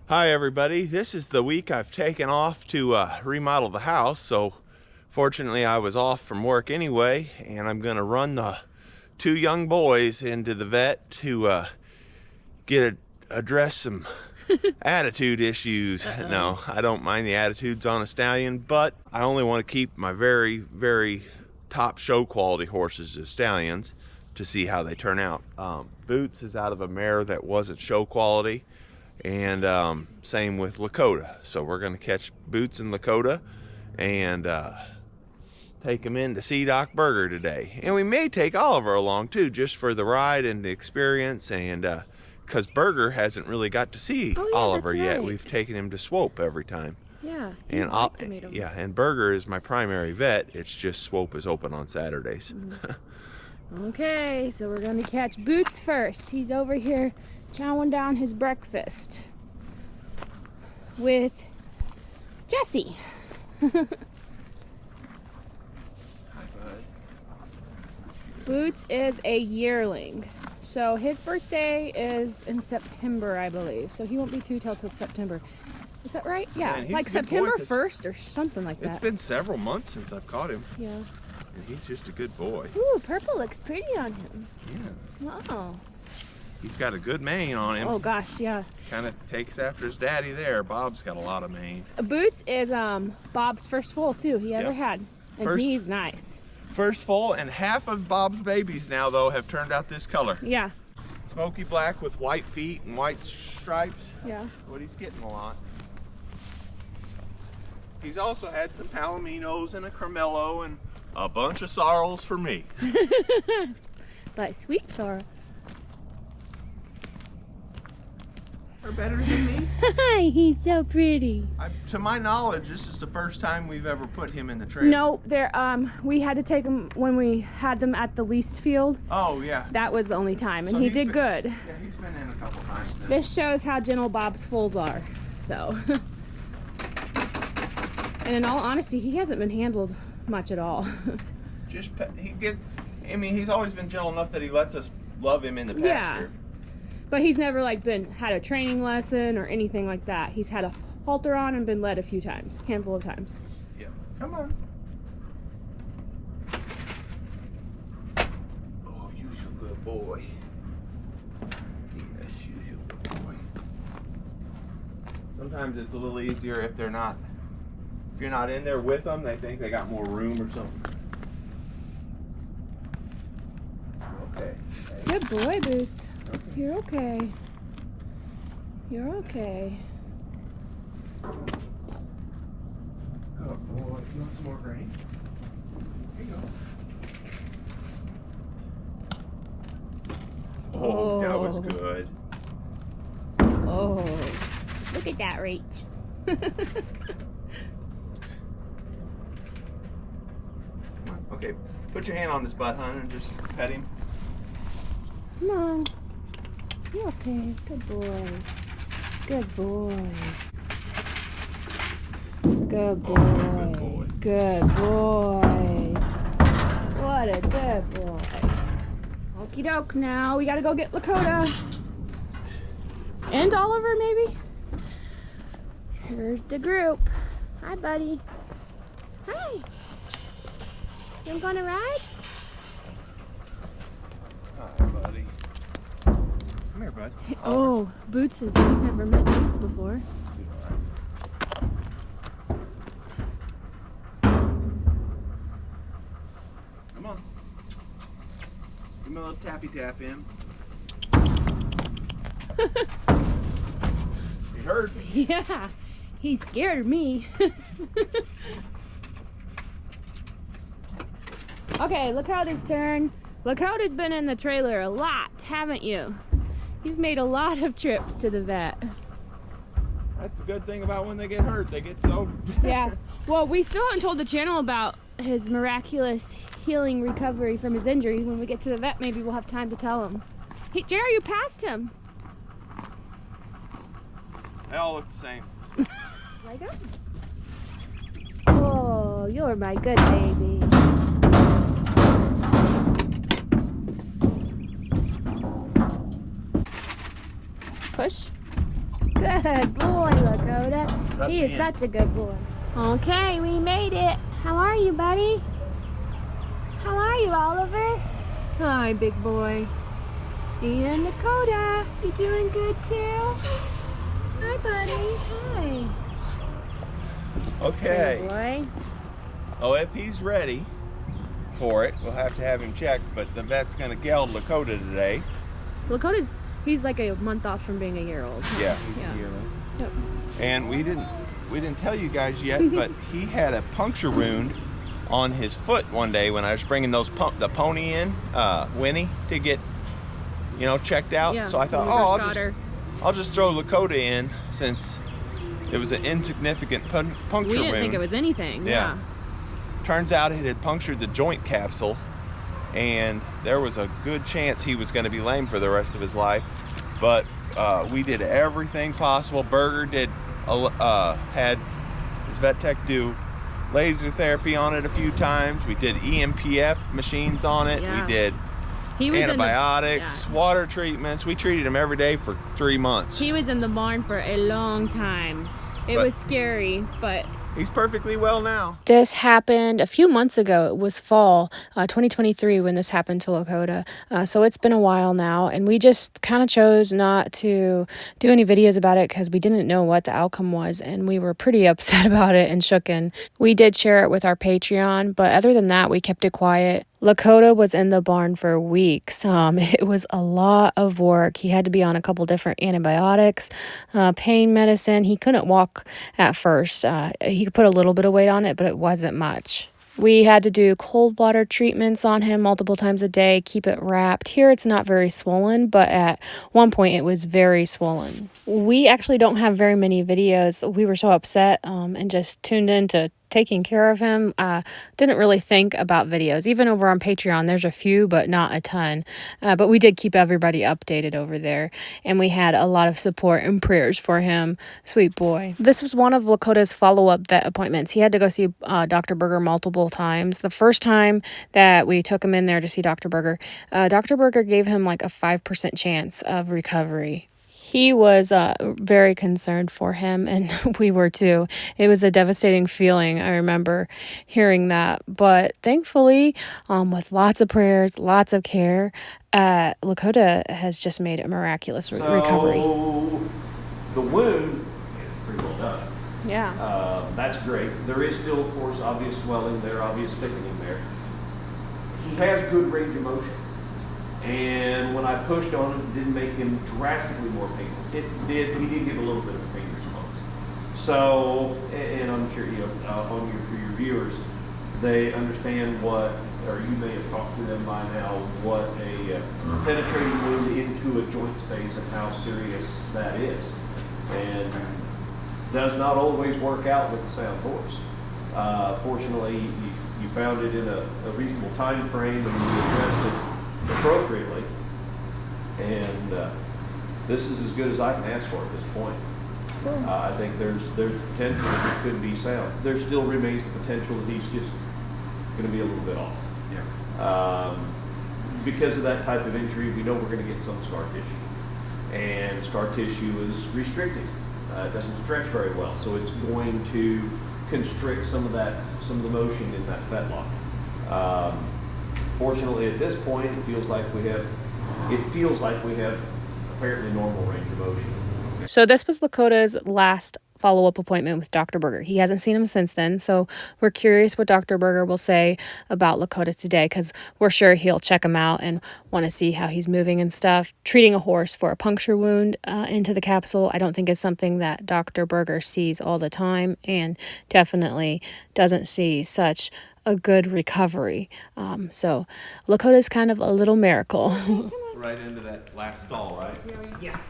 Hi everybody, this is the week I've taken off to remodel the house, so fortunately I was off from work anyway, and I'm going to run the two young boys into the vet to address some attitude issues. No, I don't mind the attitudes on a stallion, but I only want to keep my very, very top show quality horses as stallions to see how they turn out. Boots is out of a mare that wasn't show quality, and same with Lakota. So we're going to catch Boots and Lakota and take them in to see Dr Berger today. And we may take Oliver along too, just for the ride and the experience, and because Berger hasn't really got to see Oliver yet. We've taken him to Swope every time. Yeah, and and Berger is my primary vet. It's just Swope is open on Saturdays. Okay, so we're going to catch Boots first. He's over here chowing down his breakfast with Jesse. Hi, bud. Boots is a yearling, so his birthday is in September, I believe, so he won't be two till September. Is that right? Yeah, like September 1st or something like that. It's been several months since I've caught him. Yeah. And he's just a good boy. Ooh, purple looks pretty on him. Yeah. Wow. He's got a good mane on him. Oh gosh, yeah. Kind of takes after his daddy there. Bob's got a lot of mane. Boots is Bob's first foal too he ever had. And he's nice. First foal, and half of Bob's babies now though have turned out this color. Yeah. Smoky black with white feet and white stripes. Yeah. What he's getting a lot. He's also had some Palominos and a Carmelo and a bunch of sorrels for me. But sweet sorrels. Are better than me? Hi, he's so pretty. To my knowledge, this is the first time we've ever put him in the trailer. No, we had to take him when we had them at the leased field. Oh, yeah. That was the only time, and So he did good. Yeah, he's been in a couple times. This shows how gentle Bob's foals are, so. And in all honesty, he hasn't been handled much at all. He's always been gentle enough that he lets us love him in the pasture. Yeah. But he's never had a training lesson or anything like that. He's had a halter on and been led a handful of times. Yeah. Come on. Oh, you're a good boy. Yes, you're a good boy. Sometimes it's a little easier if you're not in there with them. They think they got more room or something. Okay. Good boy, Boots. Okay. You're okay. You're okay. Oh boy, you want some more grain? Here you go. Oh, that was good. Oh, look at that reach. Okay, put your hand on his butt, hon, and just pet him. Come on. You're okay. Good boy. Good boy. Good boy. Oh, good boy. Good boy. What a good boy. Okie doke now. We gotta go get Lakota. And Oliver, maybe? Here's the group. Hi, buddy. Hi. You gonna ride? Hi, buddy. Come here, bud. Oh, Boots he's never met Boots before. Come on. Give me a little tappy tap in. He heard me. Yeah, he scared me. Okay, Lakota's turn. Lakota's been in the trailer a lot, haven't you? You've made a lot of trips to the vet. That's the good thing about when they get hurt. They get so... Yeah. Well, we still haven't told the channel about his miraculous healing recovery from his injury. When we get to the vet, maybe we'll have time to tell him. Hey, Jerry, you passed him. They all look the same. Lego? Oh, you're my good baby. Push. Good Good boy, Lakota. He is such a good boy. Okay, we made it. How are you, buddy? How are you, Oliver? Hi, big boy. And Lakota, you doing good too? Hi, buddy. Hi. Okay. Good boy. Oh, if he's ready for it, we'll have to have him checked, but the vet's going to geld Lakota today. He's like a month off from being a year old. Yeah, he's a year old. Yep. And we didn't tell you guys yet, but he had a puncture wound on his foot one day when I was bringing the pony in, Winnie, to get, checked out. Yeah, so I thought, I'll just throw Lakota in since it was an insignificant puncture wound. We didn't think it was anything. Yeah. Turns out it had punctured the joint capsule, and there was a good chance he was going to be lame for the rest of his life. But we did everything possible. Berger had his vet tech do laser therapy on it a few times. We did EMPF machines on it. Yeah. We did antibiotics, water treatments. We treated him every day for 3 months. He was in the barn for a long time. It was scary, but he's perfectly well now. This happened a few months ago. It was fall 2023 when this happened to Lakota. So it's been a while now, and we just kind of chose not to do any videos about it because we didn't know what the outcome was, and we were pretty upset about it and shooken. We did share it with our Patreon, but other than that, we kept it quiet. Lakota was in the barn for weeks. It was a lot of work. He had to be on a couple different antibiotics, pain medicine. He couldn't walk at first. He could put a little bit of weight on it, but it wasn't much. We had to do cold water treatments on him multiple times a day, keep it wrapped. Here it's not very swollen, but at one point it was very swollen. We actually don't have very many videos. We were so upset and just tuned into taking care of him. Didn't really think about videos. Even over on Patreon, there's a few, but not a ton. But we did keep everybody updated over there, and we had a lot of support and prayers for him. Sweet boy. This was one of Lakota's follow-up vet appointments. He had to go see Dr. Berger multiple times. The first time that we took him in there to see Dr. Berger gave him like a 5% chance of recovery. He was very concerned for him, and we were too. It was a devastating feeling. I remember hearing that. But thankfully, with lots of prayers, lots of care, Lakota has just made a miraculous recovery. The wound is pretty well done. Yeah. That's great. There is still, of course, obvious swelling there, obvious thickening there. He has good range of motion. And when I pushed on him, it didn't make him drastically more painful. He did give a little bit of a pain response. So, and I'm sure, for your viewers, they understand what, or you may have talked to them by now, what a penetrating wound into a joint space and how serious that is. And does not always work out with a sound horse. Fortunately, you found it in a reasonable time frame, and you addressed it appropriately, and this is as good as I can ask for at this point. Cool. I think there's potential that it could be sound. There still remains the potential that he's just going to be a little bit off. Yeah. Because of that type of injury, we know we're going to get some scar tissue, and scar tissue is restrictive. It doesn't stretch very well, so it's going to constrict some of the motion in that fetlock. Fortunately, at this point, it feels like we have apparently normal range of motion. So this was Lakota's last follow-up appointment with Dr. Berger. He hasn't seen him since then, so we're curious what Dr. Berger will say about Lakota today, because we're sure he'll check him out and want to see how he's moving and stuff. Treating a horse for a puncture wound into the capsule, I don't think is something that Dr. Berger sees all the time, and definitely doesn't see such a good recovery. So Lakota's kind of a little miracle. Right into that last stall, right? Yeah.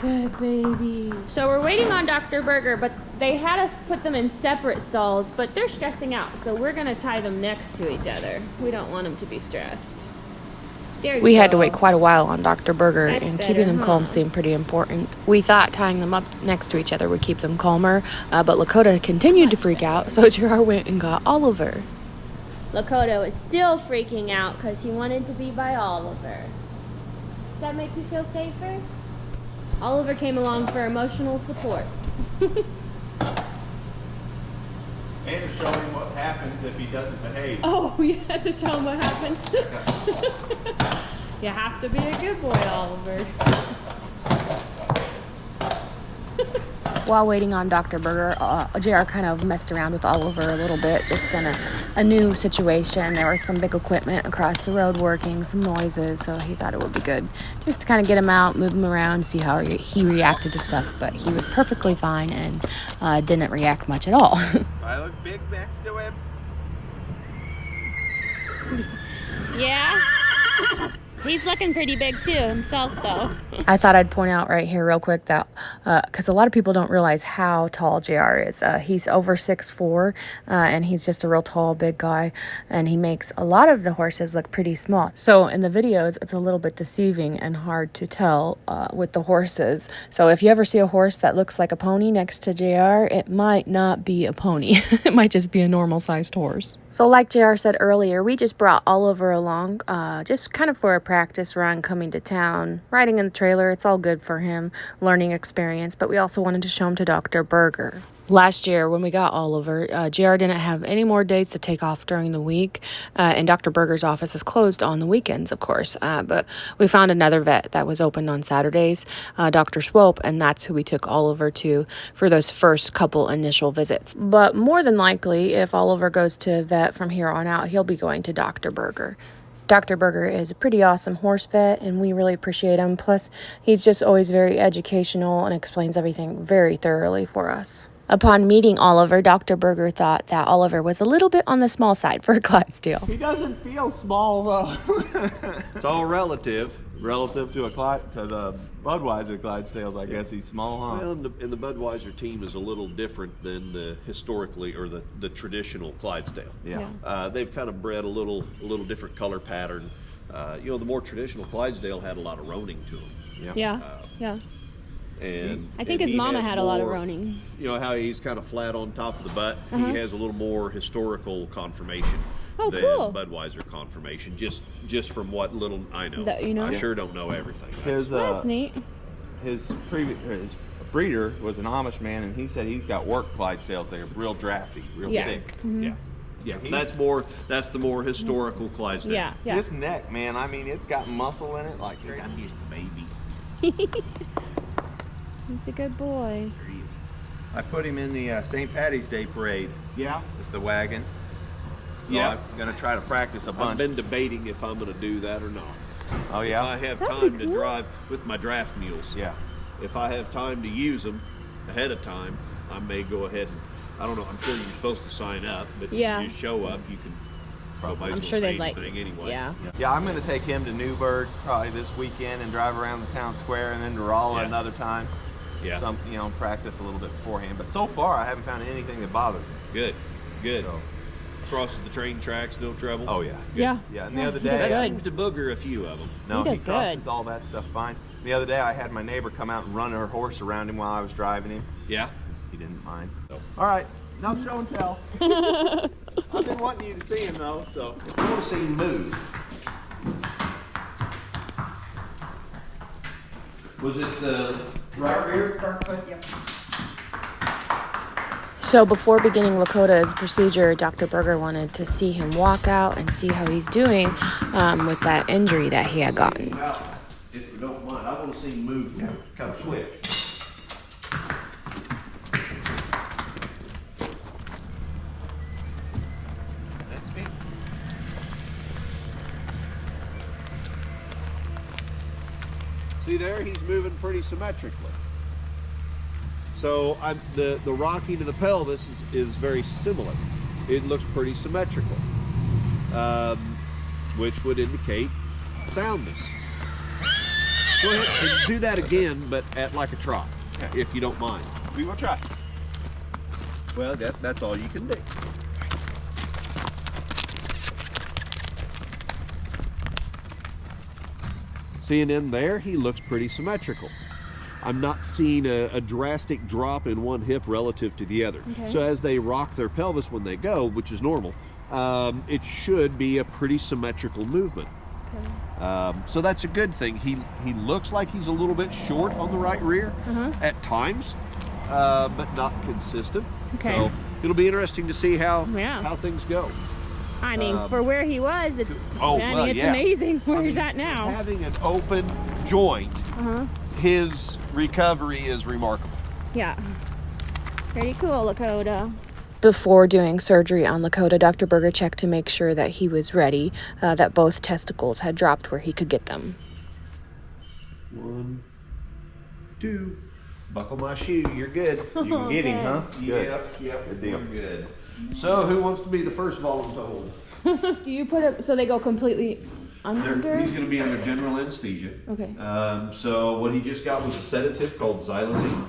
Good baby. So we're waiting on Dr. Berger, but they had us put them in separate stalls, but they're stressing out, so we're gonna tie them next to each other. We don't want them to be stressed. We had to wait quite a while on Dr. Berger, and keeping them calm seemed pretty important. We thought tying them up next to each other would keep them calmer, but Lakota continued to freak out, so Gerard went and got Oliver. Lakota was still freaking out because he wanted to be by Oliver. Does that make you feel safer? Oliver came along for emotional support. And to show him what happens if he doesn't behave. Oh, yeah, to show him what happens. You have to be a good boy, Oliver. While waiting on Dr. Berger, JR kind of messed around with Oliver a little bit, just in a new situation. There was some big equipment across the road working, some noises, so he thought it would be good just to kind of get him out, move him around, see how he reacted to stuff. But he was perfectly fine and didn't react much at all. I look big next to him. Yeah? He's looking pretty big too himself, though. I thought I'd point out right here real quick that, because a lot of people don't realize how tall JR is. He's over 6'4", and he's just a real tall, big guy, and he makes a lot of the horses look pretty small. So in the videos, it's a little bit deceiving and hard to tell with the horses. So if you ever see a horse that looks like a pony next to JR, it might not be a pony. It might just be a normal-sized horse. So like JR said earlier, we just brought Oliver along, just kind of for a practice run coming to town, riding in the trailer. It's all good for him, learning experience, but we also wanted to show him to Dr. Berger. Last year, when we got Oliver, JR didn't have any more dates to take off during the week, and Dr. Berger's office is closed on the weekends, of course, but we found another vet that was open on Saturdays, Dr. Swope, and that's who we took Oliver to for those first couple initial visits. But more than likely, if Oliver goes to a vet from here on out, he'll be going to Dr. Berger. Dr. Berger is a pretty awesome horse vet, and we really appreciate him. Plus, he's just always very educational and explains everything very thoroughly for us. Upon meeting Oliver, Dr. Berger thought that Oliver was a little bit on the small side for Clydesdale. He doesn't feel small, though. It's all relative to the Budweiser Clydesdales. I guess he's small, huh? Well, and the Budweiser team is a little different than the historically or the traditional Clydesdale. Yeah. They've kind of bred a little different color pattern. The more traditional Clydesdale had a lot of roaning to them. Yeah. And I think his mama had a lot of roaning. You know how he's kind of flat on top of the butt? He has a little more historical conformation than cool. Budweiser conformation, just from what little I know. That you know? I sure don't know everything. That's neat. His breeder was an Amish man, and he said he's got work Clydesdales. They're real drafty, real thick. Yeah, that's the more historical Clydesdale. Yeah. His neck, man, I mean, it's got muscle in it like you're used to baby. He's a good boy. I put him in the St. Patty's Day parade. Yeah. With the wagon. So I'm gonna try to practice a bunch. I've been debating if I'm gonna do that or not. Oh yeah. If I have That'd time be to cool. drive with my draft mules. Yeah. If I have time to use them ahead of time, I may go ahead and I don't know. I'm sure you're supposed to sign up, but Yeah. if you show up, you can. Nobody's I'm gonna sure say they'd like. anything anyway. Yeah. I'm gonna take him to Newburgh probably this weekend and drive around the town square, and then to Rolla another time. Yeah. Some, practice a little bit beforehand. But so far, I haven't found anything that bothers me. Good. So. Crosses the train tracks, no trouble. Oh yeah. Good. Yeah. Yeah. And the other He day, does That good. seems to booger a few of them. no, He he does crosses good. all that stuff fine. The other day, I had my neighbor come out and run her horse around him while I was driving him. Yeah. He didn't mind. So. All right, enough show and tell. I've been wanting you to see him though, so. I want to see him move. Was it the right rear? So before beginning Lakota's procedure, Dr. Berger wanted to see him walk out and see how he's doing with that injury that he had gotten. If you don't mind, I want to see him move kind of quick. See there, he's moving pretty symmetrically. So the rocking of the pelvis is very similar. It looks pretty symmetrical, which would indicate soundness. Go ahead and do that again, but at like a trot, if you don't mind. We will try. Well, that's all you can do. Seeing in there, he looks pretty symmetrical. I'm not seeing a drastic drop in one hip relative to the other. Okay. So as they rock their pelvis when they go, which is normal, it should be a pretty symmetrical movement. Okay. So that's a good thing. He looks like he's a little bit short on the right rear at times, but not consistent. Okay. So it'll be interesting to see how things go. I mean, for where he was, it's it's yeah. amazing where he's at now. Having an open joint, his recovery is remarkable. Yeah. Pretty cool, Lakota. Before doing surgery on Lakota, Dr. Berger checked to make sure that he was ready, that both testicles had dropped where he could get them. 1, 2. Buckle my shoe. You're good. You can get him, huh? Yep. Good deal. We're good. So, who wants to be the first voluntold? Do you put it so they go completely under? He's going to be under general anesthesia. Okay. So what he just got was a sedative called xylazine.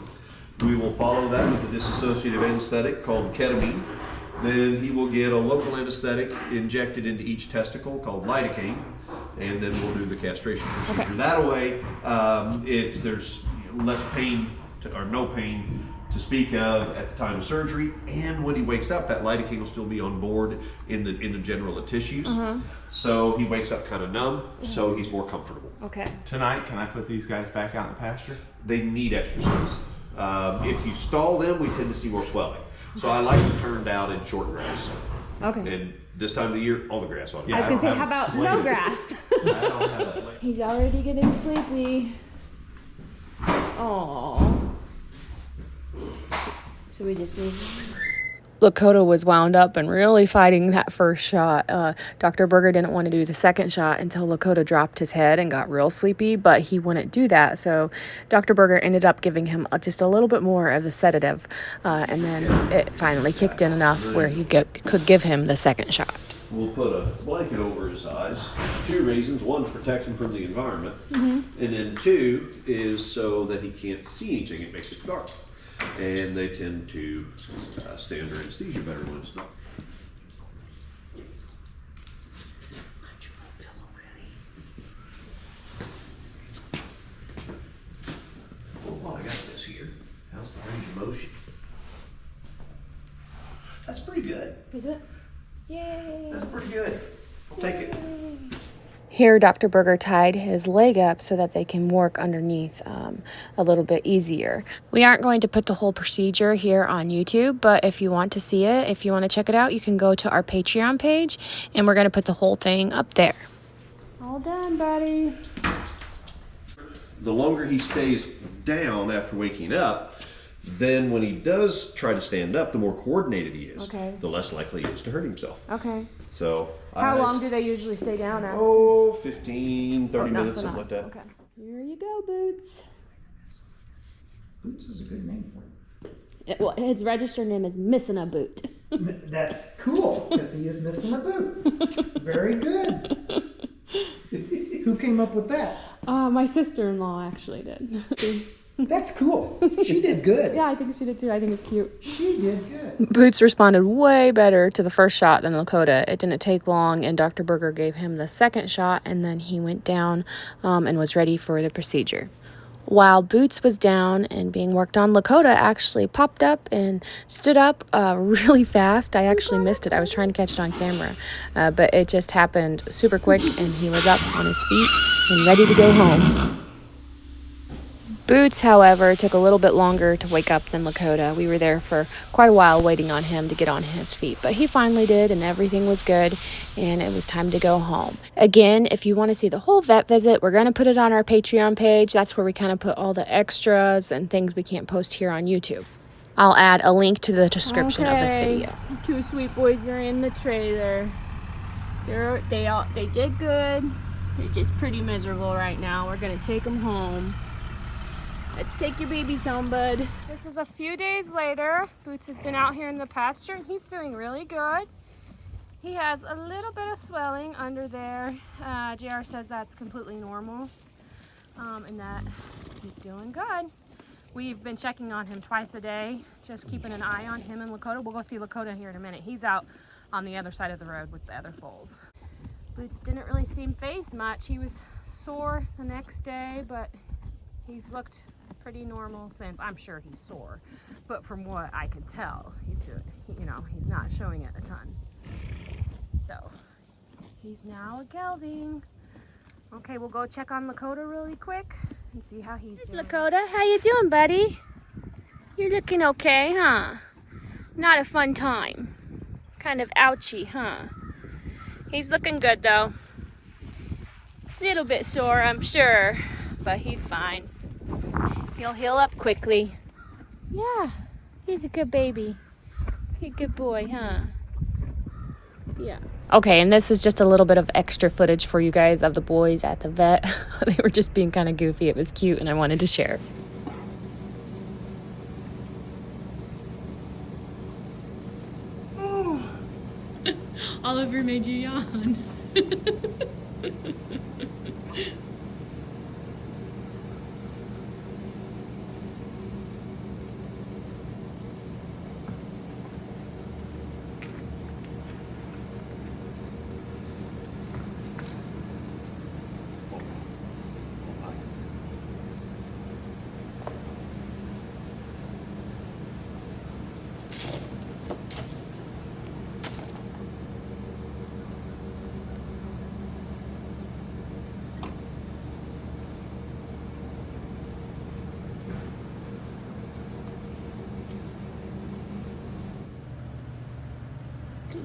We will follow that with a dissociative anesthetic called ketamine. Then he will get a local anesthetic injected into each testicle called lidocaine, and then we'll do the castration procedure. Okay. That way, there's less pain or no pain to speak of at the time of surgery, and when he wakes up, that lidocaine will still be on board in the general tissues. So he wakes up kind of numb, so he's more comfortable. Okay. Tonight, can I put these guys back out in the pasture? They need exercise. If you stall them, we tend to see more swelling. So I like them turned out in short grass. Okay. And this time of the year, all the grass on. I was gonna say, how about no grass? I don't have that. He's already getting sleepy. Oh. So we just leave. Lakota was wound up and really fighting that first shot. Dr. Berger didn't want to do the second shot until Lakota dropped his head and got real sleepy, but he wouldn't do that. So Dr. Berger ended up giving him just a little bit more of the sedative, and then it finally kicked in enough where he could give him the second shot. We'll put a blanket over his eyes. 2 reasons. 1, to protect him from the environment. And then 2 is so that he can't see anything. It makes it dark. And they tend to stay under anesthesia better when it's dark. Oh, I got this here. How's the range of motion? That's pretty good. Is it? Yay. That's pretty good. I'll take it. Here, Dr. Berger tied his leg up so that they can work underneath a little bit easier. We aren't going to put the whole procedure here on YouTube, but if you want to see it, if you want to check it out, you can go to our Patreon page, and we're going to put the whole thing up there. All done, buddy. The longer he stays down after waking up, then when he does try to stand up, the more coordinated he is. Okay. The less likely he is to hurt himself. Okay. So How long do they usually stay down after? 15, 30 minutes, something like that. Okay. Here you go, Boots. Boots is a good name for him. Well, his registered name is Missing a Boot. That's cool, because he is missing a boot. Very good. Who came up with that? My sister-in-law actually did. That's cool. She did good. Yeah, I think she did too. I think it's cute. She did good. Boots responded way better to the first shot than Lakota. It didn't take long, and Dr. Berger gave him the second shot, and then he went down and was ready for the procedure. While Boots was down and being worked on, Lakota actually popped up and stood up really fast. I actually missed it. I was trying to catch it on camera, but it just happened super quick, and he was up on his feet and ready to go home. Boots, however, took a little bit longer to wake up than Lakota. We were there for quite a while waiting on him to get on his feet, but he finally did, and everything was good, and it was time to go home. Again, if you want to see the whole vet visit, we're going to put it on our Patreon page. That's where we kind of put all the extras and things we can't post here on YouTube. I'll add a link to the description of this video. 2 sweet boys are in the trailer. They did good. They're just pretty miserable right now. We're going to take them home. Let's take your babies home, bud. This is a few days later. Boots has been out here in the pasture, and he's doing really good. He has a little bit of swelling under there. JR says that's completely normal, and that he's doing good. We've been checking on him twice a day, just keeping an eye on him and Lakota. We'll go see Lakota here in a minute. He's out on the other side of the road with the other foals. Boots didn't really seem fazed much. He was sore the next day, but he's looked pretty normal since. I'm sure he's sore, but from what I can tell, he's not showing it a ton. So he's now a gelding. Okay, we'll go check on Lakota really quick and see how he's doing. Lakota, how you doing, buddy? You're looking okay, huh? Not a fun time. Kind of ouchy, huh? He's looking good though. Little bit sore, I'm sure, but he's fine. He'll heal up quickly. Yeah, he's a good baby. He's a good boy, huh? Yeah. Okay, and this is just a little bit of extra footage for you guys of the boys at the vet. They were just being kind of goofy. It was cute, and I wanted to share. Oliver made you yawn.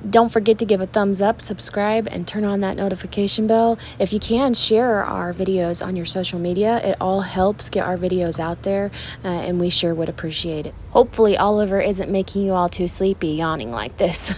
Don't forget to give a thumbs up, subscribe, and turn on that notification bell. If you can, share our videos on your social media. It all helps get our videos out there, and we sure would appreciate it. Hopefully Oliver isn't making you all too sleepy yawning like this.